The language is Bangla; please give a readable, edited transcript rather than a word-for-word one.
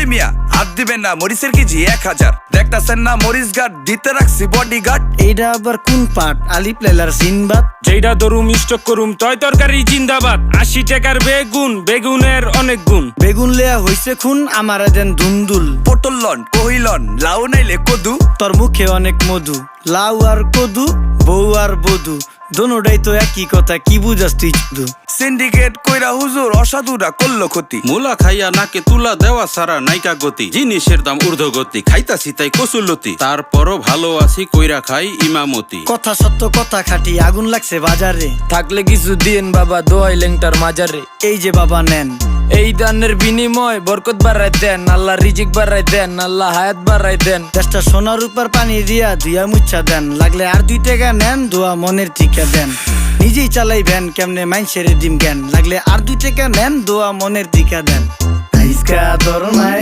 ওই মিয়া হাত দিবেন না, মরিচের কেজি 1000। দেখতাছেন না মরিচ গার্ড দিতে রাখছি বডি গার্ড। এইটা আবার কোন পাট? আলিপ লাইলার সিনবাদ। যেইটা ধরুম স্টক করুম তয় তরকারি জিন্দাবাদ। 80 টাকার বেগুন, বেগুনের অনেক গুণ। বেগুন লেয়া হইছে খুন, আমারে দেন দুন্দুল। পটল লন, কহিলন, লাউ নাইলে কদু। তোর মুখে অনেক মধু, লাউ আর কদু, বউ আর বধু, দোনোটাই তো একই কথা, কি বুঝাস তুই শুধু? সিন্ডিকেট কইরা হুজুর অসাধুরা করলো ক্ষতি। মুলা খাইয়া নাকে তুলা দেওয়া সারা নাইকা গতি। জিনিসের দাম ঊর্ধ্বগতি, খাইতাছি তাই কসুলতি। তারপরও ভালো আছি কইরা খাই ইমামতি। কথা সত্য কথা খাটি, আগুন লাগছে বাজারে। থাকলে কিছু দিন বাবা, দোয়াই লেংটার মাজারে। এই যে বাবা নেন, এই দানের বিনিময় বরকত বাড়াই দেন, আল্লাহ রিজিক বাড়াই দেন, আল্লাহ হায়াত বাড়াই দেন। দেশটা সোনার উপর পানি দিয়া ধুয়া মুচ্ছা দেন, লাগলে আর 2 টাকা নেন, দোয়া মনের টিকা দেন। নিজেই চালাই ভ্যান, কেমনে মাইনসেরে দিম জ্ঞান, লাগলে আর 2 টাকা নেন, দোয়া মনের টিকা দেন। আইসকা ধর নাই